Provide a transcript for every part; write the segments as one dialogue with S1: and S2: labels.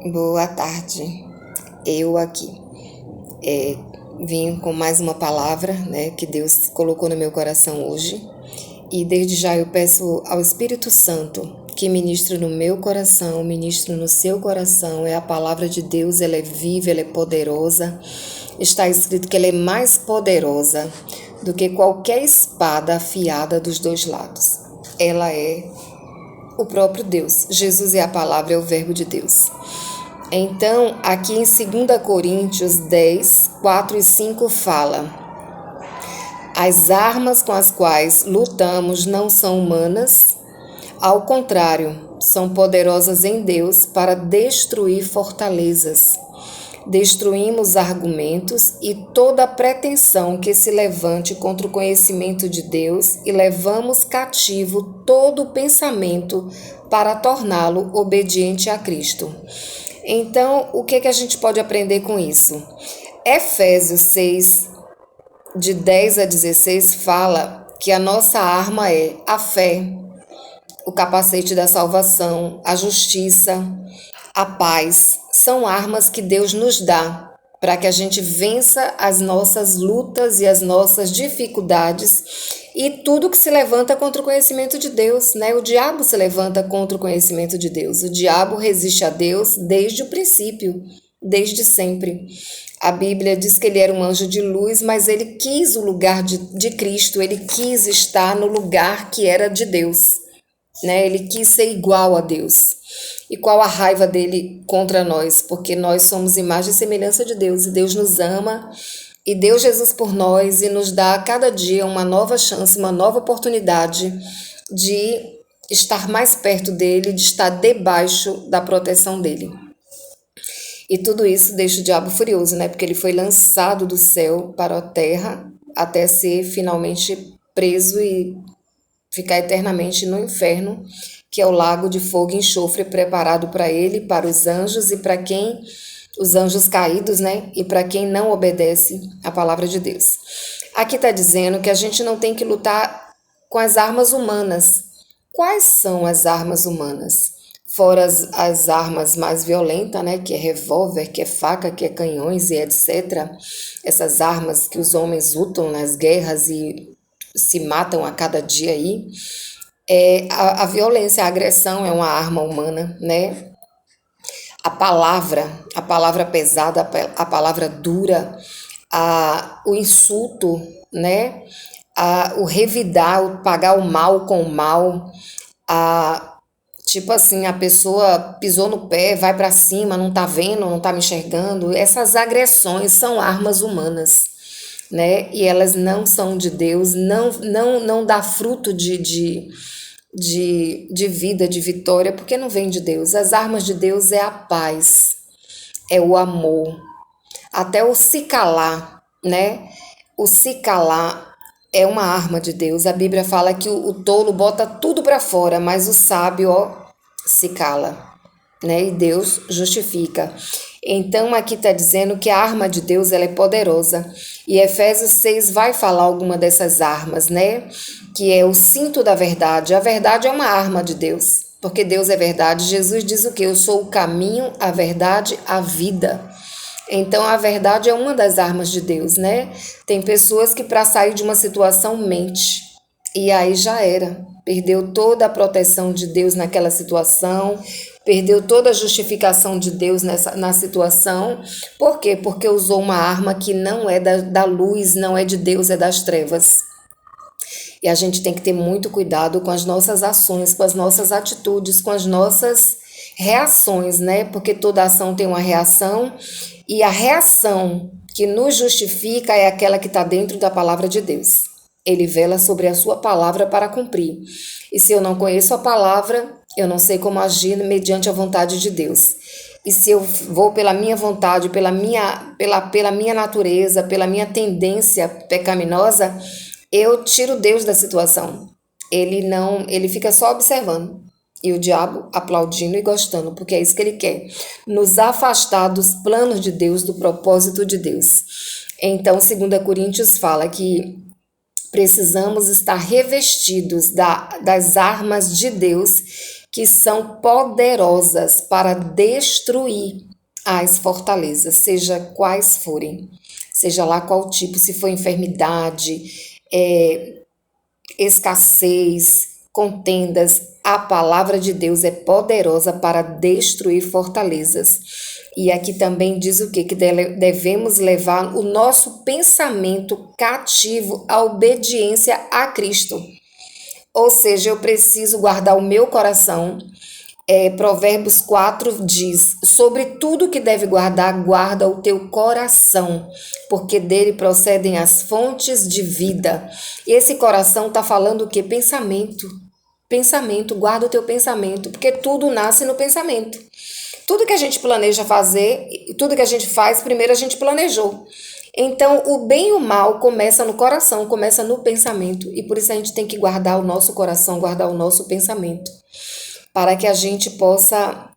S1: Boa tarde, eu aqui. Vim com mais uma palavra, né, que Deus colocou no meu coração hoje. E desde já eu peço ao Espírito Santo que ministre no meu coração, ministre no seu coração. É a palavra de Deus, ela é viva, ela é poderosa. Está escrito que ela é mais poderosa do que qualquer espada afiada dos dois lados. Ela é o próprio Deus. Jesus é a palavra, é o verbo de Deus. Então, aqui em 2 Coríntios 10, 4 e 5 fala: as armas com as quais lutamos não são humanas, ao contrário, são poderosas em Deus para destruir fortalezas. Destruímos argumentos e toda pretensão que se levante contra o conhecimento de Deus e levamos cativo todo o pensamento para torná-lo obediente a Cristo. Então, o que a gente pode aprender com isso? Efésios 6, de 10 a 16, fala que a nossa arma é a fé, o capacete da salvação, a justiça, a paz. São armas que Deus nos dá para que a gente vença as nossas lutas e as nossas dificuldades e tudo que se levanta contra o conhecimento de Deus, né? O diabo se levanta contra o conhecimento de Deus. O diabo resiste a Deus desde o princípio, desde sempre. A Bíblia diz que ele era um anjo de luz, mas ele quis o lugar de Cristo, ele quis estar no lugar que era de Deus, né? Ele quis ser igual a Deus. E qual a raiva dele contra nós? Porque nós somos imagem e semelhança de Deus, e Deus nos ama, e deu Jesus por nós, e nos dá a cada dia uma nova chance, uma nova oportunidade de estar mais perto dele, de estar debaixo da proteção dele. E tudo isso deixa o diabo furioso, né? Porque ele foi lançado do céu para a terra até ser finalmente preso e ficar eternamente no inferno, que é o lago de fogo e enxofre preparado para ele, para os anjos e para quem, os anjos caídos, né? E para quem não obedece à palavra de Deus. Aqui está dizendo que a gente não tem que lutar com as armas humanas. Quais são as armas humanas? Fora as armas mais violentas, né? Que é revólver, que é faca, que é canhões e etc. Essas armas que os homens lutam nas guerras e se matam a cada dia aí. A violência, a agressão é uma arma humana, né? A palavra pesada, a palavra dura, o insulto, né? O revidar, o pagar o mal com o mal, tipo assim, a pessoa pisou no pé, vai para cima, não tá vendo, não tá me enxergando. Essas agressões são armas humanas, né? E elas não são de Deus, não dá fruto de vida, de vitória, porque não vem de Deus. As armas de Deus é a paz, é o amor, até o se calar, né? O se calar é uma arma de Deus. A Bíblia fala que o tolo bota tudo para fora, mas o sábio, ó, se cala, né? E Deus justifica. Então aqui está dizendo que a arma de Deus ela é poderosa. E Efésios 6 vai falar alguma dessas armas, né? Que é o cinto da verdade. A verdade é uma arma de Deus, porque Deus é verdade. Jesus diz o quê? Eu sou o caminho, a verdade, a vida. Então a verdade é uma das armas de Deus, né? Tem pessoas que para sair de uma situação mente. E aí já era. Perdeu toda a proteção de Deus naquela situação, perdeu toda a justificação de Deus na situação. Por quê? Porque usou uma arma que não é da luz, não é de Deus, é das trevas. E a gente tem que ter muito cuidado com as nossas ações, com as nossas atitudes, com as nossas reações, né? Porque toda ação tem uma reação, e a reação que nos justifica é aquela que está dentro da palavra de Deus. Ele vela sobre a sua palavra para cumprir. E se eu não conheço a palavra, eu não sei como agir mediante a vontade de Deus. E se eu vou pela minha vontade, pela minha natureza, pela minha tendência pecaminosa, eu tiro Deus da situação. Ele fica só observando. E o diabo aplaudindo e gostando, porque é isso que ele quer. Nos afastar dos planos de Deus, do propósito de Deus. Então, 2 Coríntios fala que precisamos estar revestidos das armas de Deus que são poderosas para destruir as fortalezas, seja quais forem, seja lá qual tipo, se for enfermidade, escassez, contendas, a palavra de Deus é poderosa para destruir fortalezas. E aqui também diz o quê? Que devemos levar o nosso pensamento cativo à obediência a Cristo. Ou seja, eu preciso guardar o meu coração. Provérbios 4 diz: sobre tudo que deve guardar, guarda o teu coração, porque dele procedem as fontes de vida. E esse coração está falando o quê? Pensamento. Pensamento, guarda o teu pensamento, porque tudo nasce no pensamento. Tudo que a gente planeja fazer, tudo que a gente faz, primeiro a gente planejou. Então, o bem e o mal começa no coração, começa no pensamento. E por isso a gente tem que guardar o nosso coração, guardar o nosso pensamento, para que a gente possa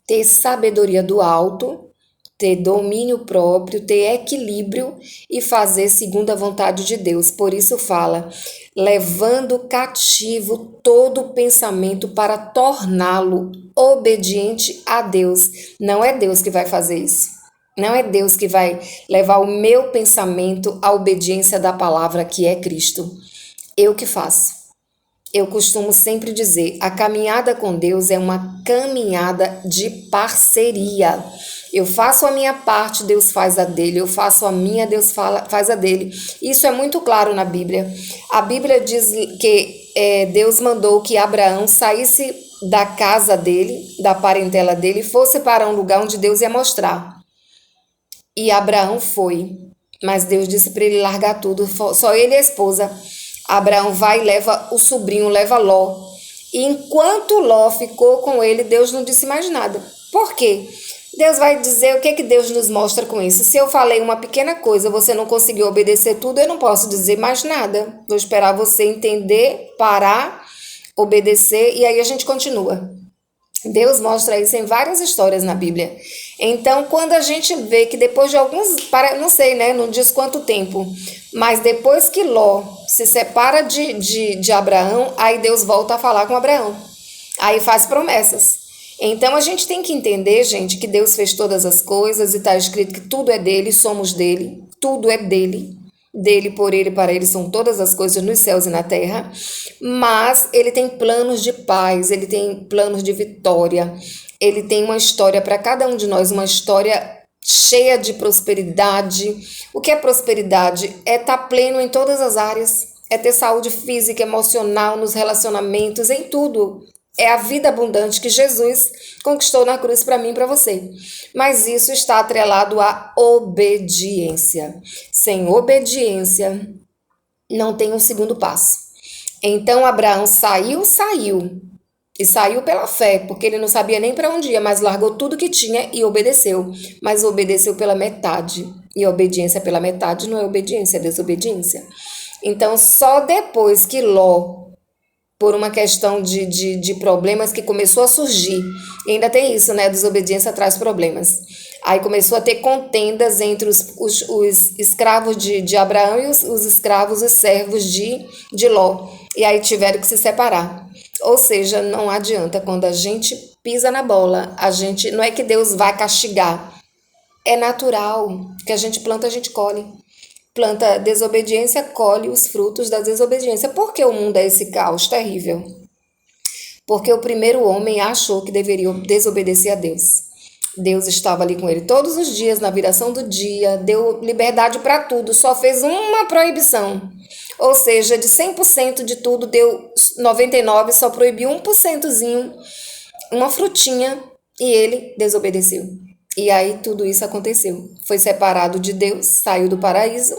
S1: ter sabedoria do alto, ter domínio próprio, ter equilíbrio e fazer segundo a vontade de Deus. Por isso fala, levando cativo todo pensamento para torná-lo obediente a Deus. Não é Deus que vai fazer isso. Não é Deus que vai levar o meu pensamento à obediência da palavra que é Cristo. Eu que faço. Eu costumo sempre dizer, a caminhada com Deus é uma caminhada de parceria. Eu faço a minha parte, Deus faz a dele. Eu faço a minha, Deus faz a dele. Isso é muito claro na Bíblia. A Bíblia diz que Deus mandou que Abraão saísse da casa dele, da parentela dele, e fosse para um lugar onde Deus ia mostrar. E Abraão foi, mas Deus disse para ele largar tudo, só ele e a esposa. Abraão vai e leva o sobrinho, leva Ló. E enquanto Ló ficou com ele, Deus não disse mais nada. Por quê? Deus vai dizer o que Deus nos mostra com isso. Se eu falei uma pequena coisa, você não conseguiu obedecer tudo, eu não posso dizer mais nada. Vou esperar você entender, parar, obedecer e aí a gente continua. Deus mostra isso em várias histórias na Bíblia. Então, quando a gente vê que depois de alguns, não sei, né, não diz quanto tempo, mas depois que Ló se separa de Abraão, aí Deus volta a falar com Abraão. Aí faz promessas. Então, a gente tem que entender, gente, que Deus fez todas as coisas e está escrito que tudo é dele, somos dele, tudo é dele. Dele, por ele, para ele são todas as coisas nos céus e na terra, mas ele tem planos de paz, ele tem planos de vitória, ele tem uma história para cada um de nós, uma história cheia de prosperidade. O que é prosperidade? É estar pleno em todas as áreas, é ter saúde física, emocional, nos relacionamentos, em tudo. É a vida abundante que Jesus conquistou na cruz para mim e para você. Mas isso está atrelado à obediência. Sem obediência, não tem um segundo passo. Então, Abraão saiu. E saiu pela fé, porque ele não sabia nem para onde ia, mas largou tudo que tinha e obedeceu. Mas obedeceu pela metade. E obediência pela metade não é obediência, é desobediência. Então, só depois que Ló, por uma questão de problemas que começou a surgir. E ainda tem isso, né? Desobediência traz problemas. Aí começou a ter contendas entre os escravos de Abraão e os escravos, os servos de Ló. E aí tiveram que se separar. Ou seja, não adianta, quando a gente pisa na bola, não é que Deus vai castigar. É natural. O que a gente planta, a gente colhe. Planta desobediência, colhe os frutos da desobediência. Por que o mundo é esse caos terrível? Porque o primeiro homem achou que deveria desobedecer a Deus. Deus estava ali com ele todos os dias, na viração do dia, deu liberdade para tudo, só fez uma proibição. Ou seja, de 100% de tudo, deu 99%, só proibiu 1%zinho, uma frutinha, e ele desobedeceu. E aí tudo isso aconteceu. Foi separado de Deus, saiu do paraíso,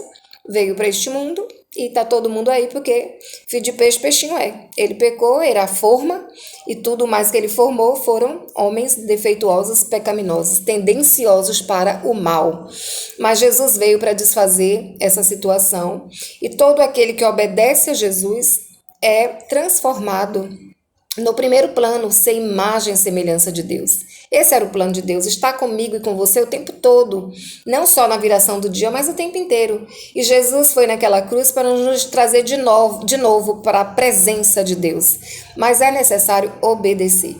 S1: veio para este mundo e tá todo mundo aí porque filho de peixe, peixinho é. Ele pecou, era a forma e tudo mais que ele formou foram homens defeituosos, pecaminosos, tendenciosos para o mal. Mas Jesus veio para desfazer essa situação e todo aquele que obedece a Jesus é transformado no primeiro plano, ser imagem e semelhança de Deus. Esse era o plano de Deus, estar comigo e com você o tempo todo, não só na viração do dia, mas o tempo inteiro. E Jesus foi naquela cruz para nos trazer de novo para a presença de Deus. Mas é necessário obedecer.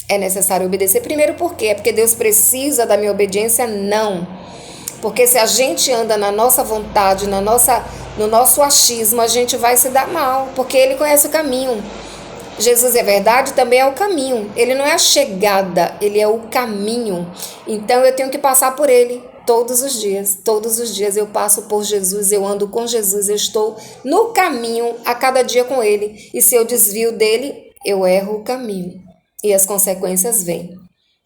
S1: É necessário obedecer. Primeiro, por quê? É porque Deus precisa da minha obediência? Não. Porque se a gente anda na nossa vontade, no nosso achismo, a gente vai se dar mal, porque Ele conhece o caminho. Jesus é verdade, também é o caminho. Ele não é a chegada, Ele é o caminho. Então eu tenho que passar por Ele todos os dias. Todos os dias eu passo por Jesus, eu ando com Jesus, eu estou no caminho a cada dia com Ele. E se eu desvio dele, eu erro o caminho. E as consequências vêm.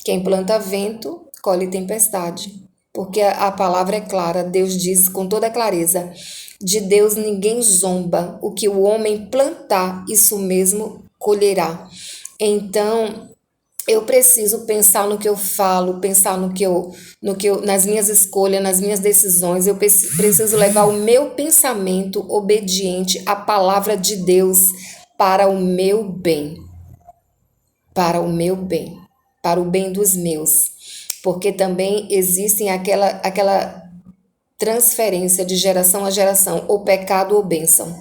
S1: Quem planta vento, colhe tempestade. Porque a palavra é clara, Deus diz com toda clareza: de Deus ninguém zomba, o que o homem plantar, isso mesmo colherá. Então, eu preciso pensar no que eu falo, pensar nas minhas escolhas, nas minhas decisões. Eu preciso levar o meu pensamento obediente à palavra de Deus para o meu bem. Para o meu bem, para o bem dos meus. Porque também existem aquela transferência de geração a geração, ou pecado ou bênção.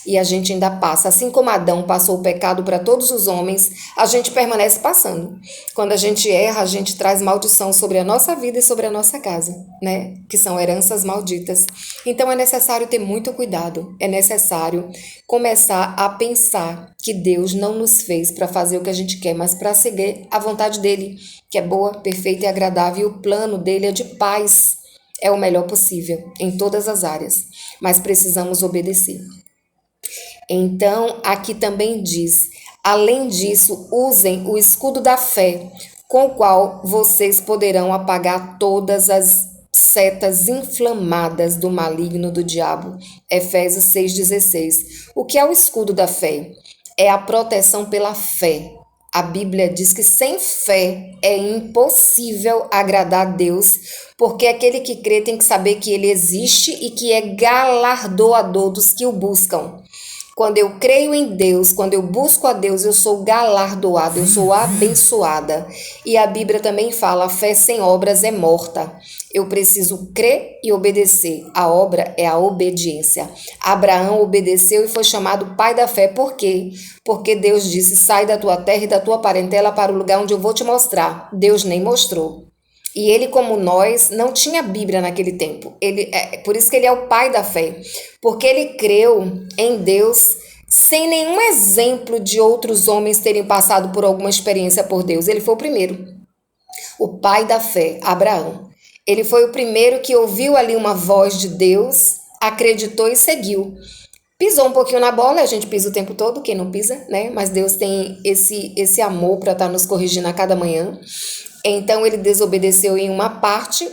S1: E a gente ainda passa, assim como Adão passou o pecado para todos os homens, a gente permanece passando. Quando a gente erra, a gente traz maldição sobre a nossa vida e sobre a nossa casa, né? Que são heranças malditas. Então é necessário ter muito cuidado, é necessário começar a pensar que Deus não nos fez para fazer o que a gente quer, mas para seguir a vontade dele, que é boa, perfeita e agradável, e o plano dele é de paz. É o melhor possível em todas as áreas, mas precisamos obedecer. Então, aqui também diz: além disso, usem o escudo da fé, com o qual vocês poderão apagar todas as setas inflamadas do maligno do diabo. Efésios 6,16. O que é o escudo da fé? É a proteção pela fé. A Bíblia diz que sem fé é impossível agradar a Deus, porque aquele que crê tem que saber que ele existe e que é galardoador dos que o buscam. Quando eu creio em Deus, quando eu busco a Deus, eu sou galardoada, eu sou abençoada. E a Bíblia também fala: a fé sem obras é morta. Eu preciso crer e obedecer. A obra é a obediência. Abraão obedeceu e foi chamado pai da fé. Por quê? Porque Deus disse: sai da tua terra e da tua parentela para o lugar onde eu vou te mostrar. Deus nem mostrou. E ele, como nós, não tinha Bíblia naquele tempo. Por isso que ele é o pai da fé. Porque ele creu em Deus sem nenhum exemplo de outros homens terem passado por alguma experiência por Deus. Ele foi o primeiro. O pai da fé, Abraão. Ele foi o primeiro que ouviu ali uma voz de Deus, acreditou e seguiu. Pisou um pouquinho na bola, a gente pisa o tempo todo, quem não pisa, né? Mas Deus tem esse amor para estar nos corrigindo a cada manhã. Então ele desobedeceu em uma parte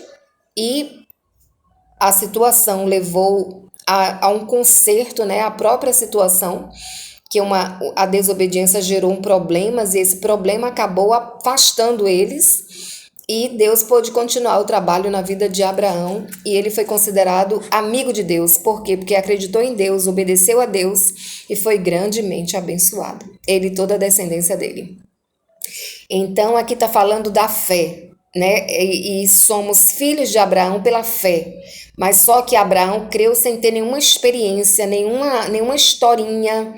S1: e a situação levou a um conserto, né? A própria situação, que a desobediência gerou um problema e esse problema acabou afastando eles. E Deus pôde continuar o trabalho na vida de Abraão e ele foi considerado amigo de Deus. Por quê? Porque acreditou em Deus, obedeceu a Deus e foi grandemente abençoado. Ele e toda a descendência dele. Então, aqui está falando da fé, né? E somos filhos de Abraão pela fé. Mas só que Abraão creu sem ter nenhuma experiência, nenhuma historinha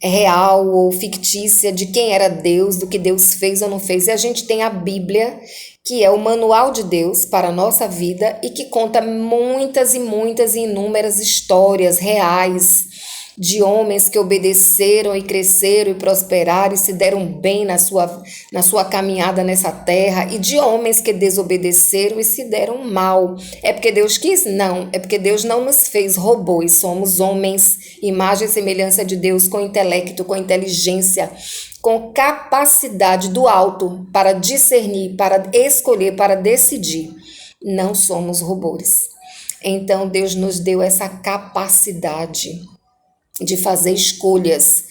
S1: real ou fictícia de quem era Deus, do que Deus fez ou não fez. E a gente tem a Bíblia, que é o manual de Deus para a nossa vida e que conta muitas e muitas e inúmeras histórias reais de homens que obedeceram e cresceram e prosperaram e se deram bem na sua caminhada nessa terra, e de homens que desobedeceram e se deram mal. É porque Deus quis? Não. É porque Deus não nos fez robôs. Somos homens, imagem e semelhança de Deus, com intelecto, com inteligência, com capacidade do alto para discernir, para escolher, para decidir. Não somos robôs. Então Deus nos deu essa capacidade de fazer escolhas.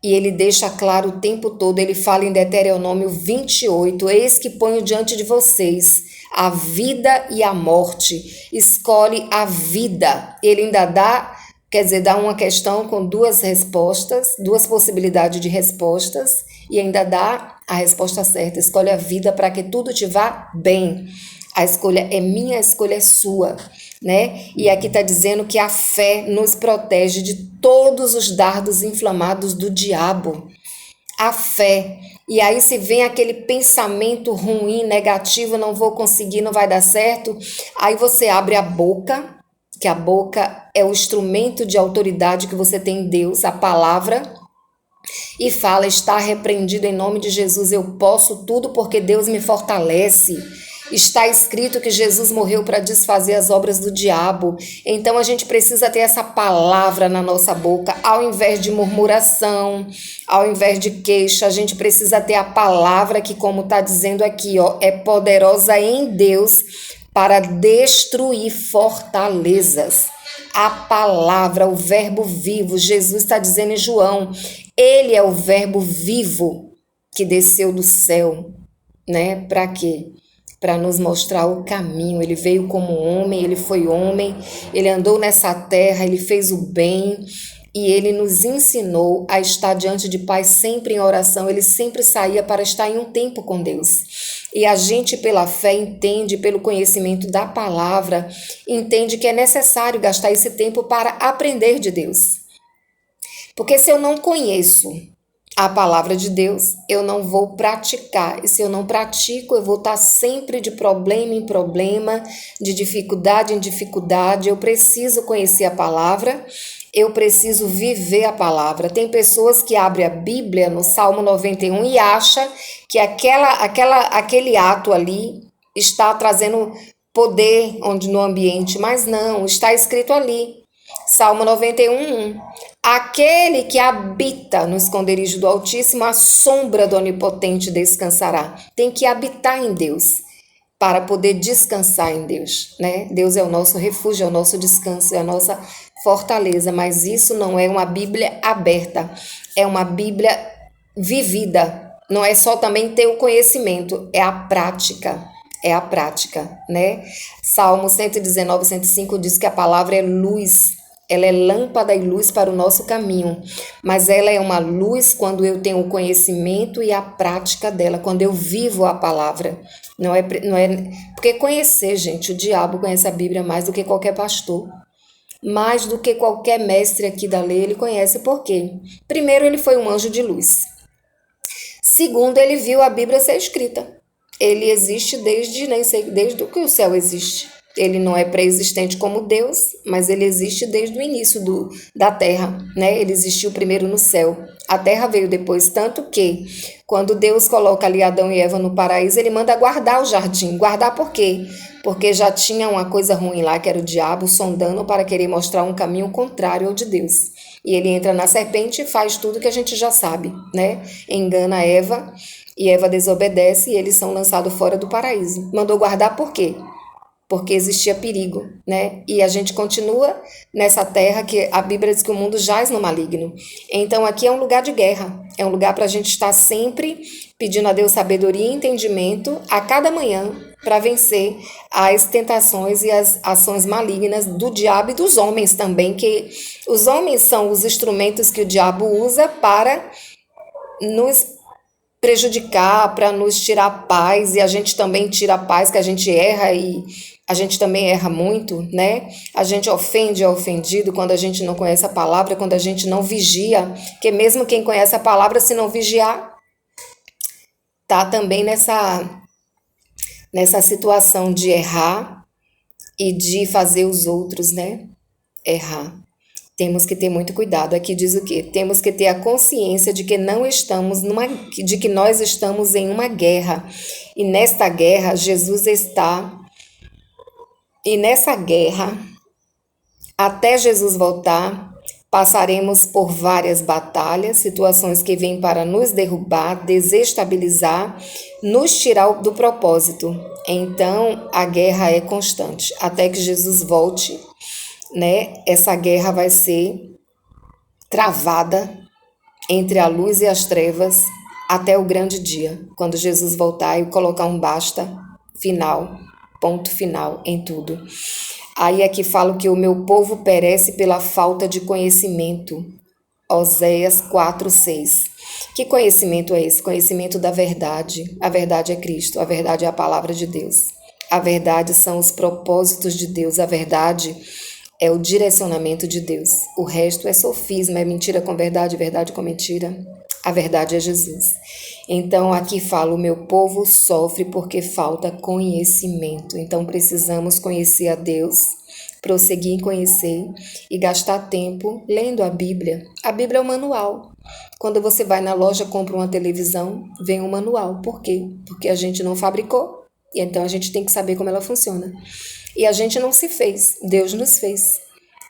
S1: E ele deixa claro o tempo todo, ele fala em Deuteronômio 28, eis que ponho diante de vocês a vida e a morte, escolhe a vida. Ele ainda dá uma questão com duas respostas, duas possibilidades de respostas, e ainda dá a resposta certa. Escolhe a vida para que tudo te vá bem. A escolha é minha, a escolha é sua, né? E aqui está dizendo que a fé nos protege de todos os dardos inflamados do diabo. A fé. E aí se vem aquele pensamento ruim, negativo, não vou conseguir, não vai dar certo. Aí você abre a boca, que a boca é o instrumento de autoridade que você tem em Deus, a palavra, e fala: está repreendido em nome de Jesus, eu posso tudo porque Deus me fortalece. Está escrito que Jesus morreu para desfazer as obras do diabo. Então a gente precisa ter essa palavra na nossa boca, ao invés de murmuração, ao invés de queixa, a gente precisa ter a palavra que, como está dizendo aqui, ó, é poderosa em Deus para destruir fortalezas. A palavra, o verbo vivo, Jesus está dizendo em João, ele é o verbo vivo que desceu do céu, né? Para quê? Para nos mostrar o caminho. Ele veio como homem, ele foi homem, ele andou nessa terra, ele fez o bem e ele nos ensinou a estar diante de Pai sempre em oração. Ele sempre saía para estar em um tempo com Deus. E a gente, pela fé, entende, pelo conhecimento da palavra, entende que é necessário gastar esse tempo para aprender de Deus. Porque se eu não conheço a palavra de Deus, eu não vou praticar. E se eu não pratico, eu vou estar sempre de problema em problema, de dificuldade em dificuldade. Eu preciso conhecer a palavra, eu preciso viver a palavra. Tem pessoas que abrem a Bíblia no Salmo 91 e acham que aquele ato ali está trazendo poder no ambiente, mas não, está escrito ali. Salmo 91:1. Aquele que habita no esconderijo do Altíssimo, a sombra do Onipotente descansará. Tem que habitar em Deus para poder descansar em Deus, né? Deus é o nosso refúgio, é o nosso descanso, é a nossa fortaleza, mas isso não é uma Bíblia aberta, é uma Bíblia vivida. Não é só também ter o conhecimento, é a prática. É a prática, né? Salmo 119, 105 diz que a palavra é luz. Ela é lâmpada e luz para o nosso caminho, mas ela é uma luz quando eu tenho o conhecimento e a prática dela, quando eu vivo a palavra. Não é porque conhecer, gente, o diabo conhece a Bíblia mais do que qualquer pastor, mais do que qualquer mestre aqui da lei, ele conhece. Por quê? Primeiro, ele foi um anjo de luz. Segundo, ele viu a Bíblia ser escrita. Ele existe desde que o céu existe. Ele não é pré-existente como Deus, mas ele existe desde o início da terra, né? Ele existiu primeiro no céu. A terra veio depois, tanto que quando Deus coloca ali Adão e Eva no paraíso, ele manda guardar o jardim. Guardar por quê? Porque já tinha uma coisa ruim lá, que era o diabo sondando para querer mostrar um caminho contrário ao de Deus. E ele entra na serpente e faz tudo que a gente já sabe, né? Engana Eva e Eva desobedece e eles são lançados fora do paraíso. Mandou guardar por quê? Porque existia perigo, né? E a gente continua nessa terra que a Bíblia diz que o mundo jaz no maligno. Então aqui é um lugar de guerra, é um lugar para a gente estar sempre pedindo a Deus sabedoria e entendimento a cada manhã para vencer as tentações e as ações malignas do diabo e dos homens também, que os homens são os instrumentos que o diabo usa para nos prejudicar, para nos tirar a paz, e a gente também tira a paz, que a gente erra e a gente também erra muito, né? A gente ofende, é ofendido quando a gente não conhece a palavra, quando a gente não vigia, que mesmo quem conhece a palavra, se não vigiar, tá também nessa situação de errar e de fazer os outros, né, errar. Temos que ter muito cuidado. Aqui diz o quê? Temos que ter a consciência de que de que nós estamos em uma guerra. E nesta guerra, Jesus está. E nessa guerra, até Jesus voltar, passaremos por várias batalhas, situações que vêm para nos derrubar, desestabilizar, nos tirar do propósito. Então, a guerra é constante. Até que Jesus volte, né? Essa guerra vai ser travada entre a luz e as trevas até o grande dia, quando Jesus voltar e colocar um basta final, ponto final em tudo. Aí aqui falo que o meu povo perece pela falta de conhecimento. Oséias 4:6. Que conhecimento é esse? Conhecimento da verdade. A verdade é Cristo, a verdade é a palavra de Deus. A verdade são os propósitos de Deus, a verdade é o direcionamento de Deus. O resto é sofisma, é mentira com verdade, verdade com mentira. A verdade é Jesus. Então aqui fala, o meu povo sofre porque falta conhecimento. Então precisamos conhecer a Deus, prosseguir em conhecer e gastar tempo lendo a Bíblia. A Bíblia é o manual. Quando você vai na loja, compra uma televisão, vem um manual. Por quê? Porque a gente não fabricou. E então a gente tem que saber como ela funciona. E a gente não se fez, Deus nos fez.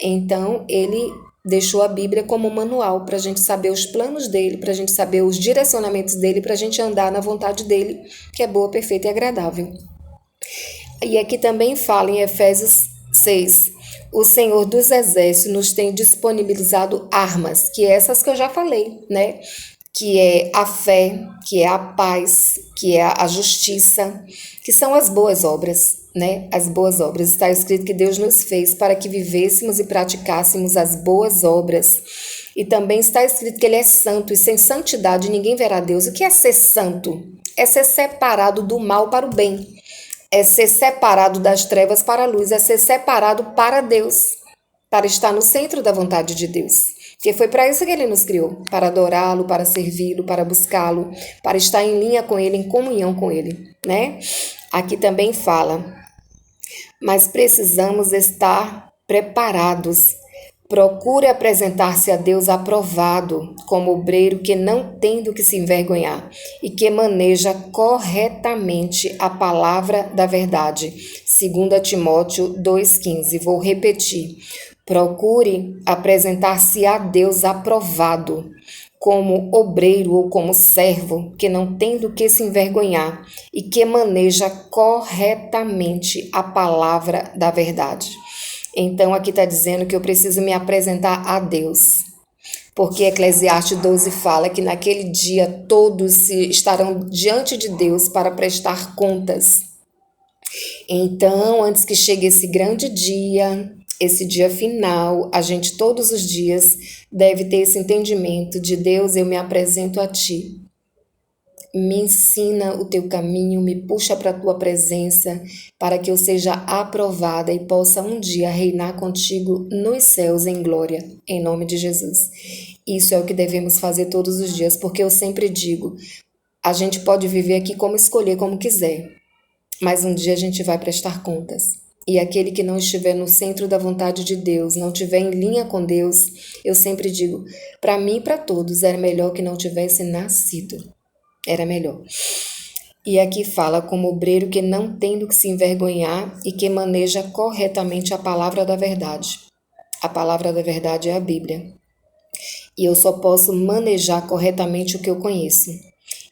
S1: Então ele deixou a Bíblia como manual para a gente saber os planos dele, para a gente saber os direcionamentos dele, para a gente andar na vontade dele, que é boa, perfeita e agradável. E aqui também fala em Efésios 6, o Senhor dos Exércitos nos tem disponibilizado armas, que é essas que eu já falei, né? Que é a fé, que é a paz, que é a justiça, que são as boas obras, né? As boas obras. Está escrito que Deus nos fez para que vivêssemos e praticássemos as boas obras. E também está escrito que Ele é santo, e sem santidade ninguém verá Deus. O que é ser santo? É ser separado do mal para o bem. É ser separado das trevas para a luz. É ser separado para Deus, para estar no centro da vontade de Deus. Porque foi para isso que Ele nos criou, para adorá-lo, para servi-lo, para buscá-lo, para estar em linha com Ele, em comunhão com Ele, né? Aqui também fala, mas precisamos estar preparados. Procure apresentar-se a Deus aprovado, como obreiro que não tem do que se envergonhar e que maneja corretamente a palavra da verdade. 2 Timóteo 2,15. Vou repetir. Procure apresentar-se a Deus aprovado, como obreiro ou como servo, que não tem do que se envergonhar e que maneja corretamente a palavra da verdade. Então, aqui está dizendo que eu preciso me apresentar a Deus, porque Eclesiastes 12 fala que naquele dia todos estarão diante de Deus para prestar contas. Então, antes que chegue esse grande dia, esse dia final, a gente todos os dias deve ter esse entendimento de Deus, eu me apresento a Ti. Me ensina o Teu caminho, me puxa para a Tua presença, para que eu seja aprovada e possa um dia reinar contigo nos céus em glória, em nome de Jesus. Isso é o que devemos fazer todos os dias, porque eu sempre digo, a gente pode viver aqui como escolher, como quiser, mas um dia a gente vai prestar contas. E aquele que não estiver no centro da vontade de Deus, não estiver em linha com Deus, eu sempre digo, para mim e para todos, era melhor que não tivesse nascido. Era melhor. E aqui fala como obreiro que não tem do que se envergonhar e que maneja corretamente a palavra da verdade. A palavra da verdade é a Bíblia. E eu só posso manejar corretamente o que eu conheço.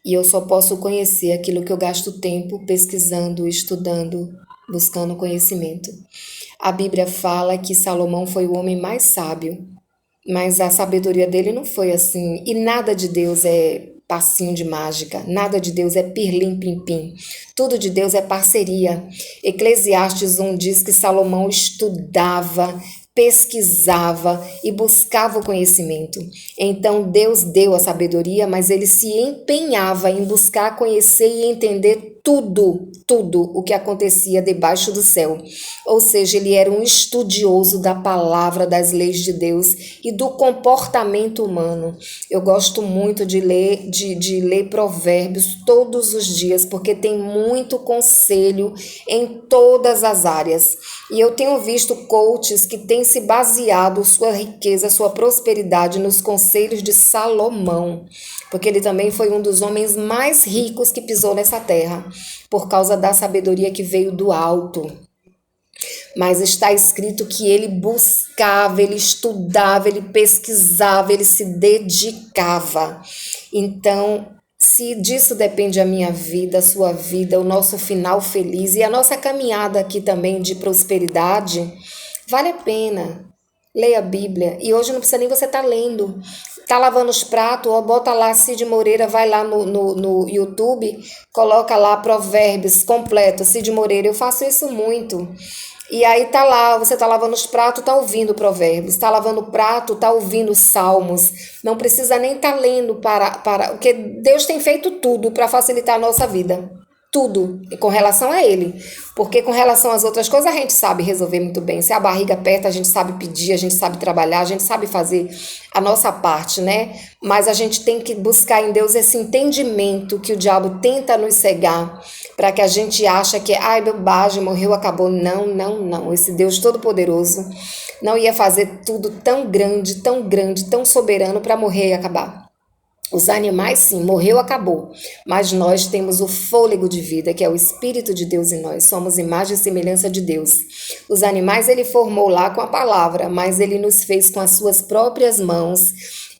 S1: E eu só posso conhecer aquilo que eu gasto tempo pesquisando, estudando, buscando conhecimento. A Bíblia fala que Salomão foi o homem mais sábio, mas a sabedoria dele não foi assim. E nada de Deus é passinho de mágica, nada de Deus é pirlim-pim-pim. Tudo de Deus é parceria. Eclesiastes 1 diz que Salomão estudava, pesquisava e buscava o conhecimento. Então Deus deu a sabedoria, mas ele se empenhava em buscar, conhecer e entender tudo o que acontecia debaixo do céu. Ou seja, ele era um estudioso da palavra, das leis de Deus e do comportamento humano. Eu gosto muito de ler Provérbios todos os dias, porque tem muito conselho em todas as áreas. E eu tenho visto coaches que têm se baseado sua riqueza, sua prosperidade nos conselhos de Salomão, porque ele também foi um dos homens mais ricos que pisou nessa terra, por causa da sabedoria que veio do alto. Mas está escrito que ele buscava, ele estudava, ele pesquisava, ele se dedicava. Então, se disso depende a minha vida, a sua vida, o nosso final feliz e a nossa caminhada aqui também de prosperidade, vale a pena. Leia a Bíblia. E hoje não precisa nem você estar lendo. Tá lavando os pratos, ó, bota lá Cid Moreira, vai lá no YouTube, coloca lá Provérbios completo, Cid Moreira. Eu faço isso muito. E aí tá lá, você tá lavando os pratos, tá ouvindo provérbios, tá lavando o prato, tá ouvindo salmos. Não precisa nem tá lendo porque Deus tem feito tudo para facilitar a nossa vida. Tudo com relação a ele. Porque com relação às outras coisas a gente sabe resolver muito bem. Se a barriga aperta, a gente sabe pedir, a gente sabe trabalhar, a gente sabe fazer a nossa parte, né? Mas a gente tem que buscar em Deus esse entendimento que o diabo tenta nos cegar para que a gente acha que, ai, bobagem, morreu, acabou. Não, não, não. Esse Deus Todo-Poderoso não ia fazer tudo tão grande, tão soberano para morrer e acabar. Os animais, sim, morreu, acabou. Mas nós temos o fôlego de vida, que é o Espírito de Deus em nós. Somos imagem e semelhança de Deus. Os animais ele formou lá com a palavra, mas ele nos fez com as suas próprias mãos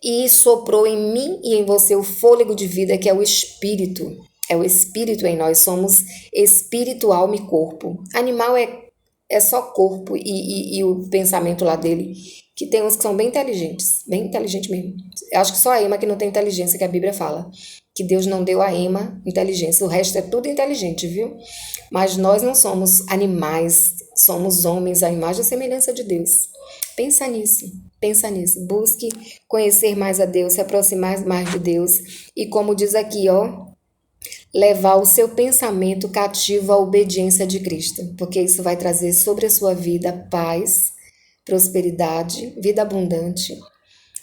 S1: e soprou em mim e em você o fôlego de vida, que é o Espírito. É o Espírito em nós. Somos espírito, alma e corpo. Animal é só corpo e o pensamento lá dele, que tem uns que são bem inteligentes mesmo. Eu acho que só a Ema que não tem inteligência, que a Bíblia fala. Que Deus não deu a Ema inteligência, o resto é tudo inteligente, viu? Mas nós não somos animais, somos homens, a imagem e a semelhança de Deus. Pensa nisso, pensa nisso. Busque conhecer mais a Deus, se aproximar mais de Deus. E como diz aqui, ó, levar o seu pensamento cativo à obediência de Cristo, porque isso vai trazer sobre a sua vida paz, prosperidade, vida abundante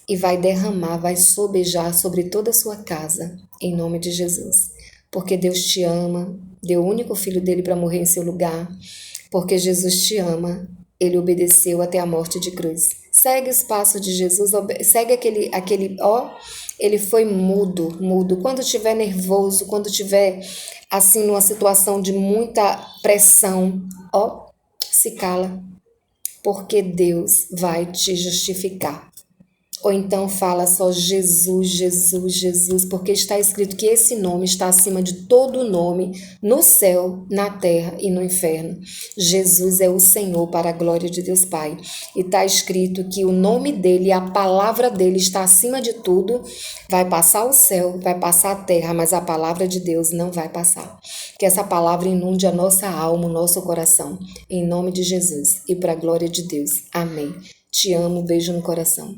S1: e vai derramar, vai sobejar sobre toda a sua casa, em nome de Jesus. Porque Deus te ama, deu o único filho dele para morrer em seu lugar, porque Jesus te ama, ele obedeceu até a morte de cruz. Segue os passos de Jesus, segue ele foi mudo. Quando estiver nervoso, quando estiver assim numa situação de muita pressão, se cala, porque Deus vai te justificar. Ou então fala só Jesus, Jesus, Jesus, porque está escrito que esse nome está acima de todo nome, no céu, na terra e no inferno. Jesus é o Senhor para a glória de Deus Pai. E está escrito que o nome dele, a palavra dele está acima de tudo. Vai passar o céu, vai passar a terra, mas a palavra de Deus não vai passar. Que essa palavra inunde a nossa alma, o nosso coração. Em nome de Jesus e para a glória de Deus. Amém. Te amo, beijo no coração.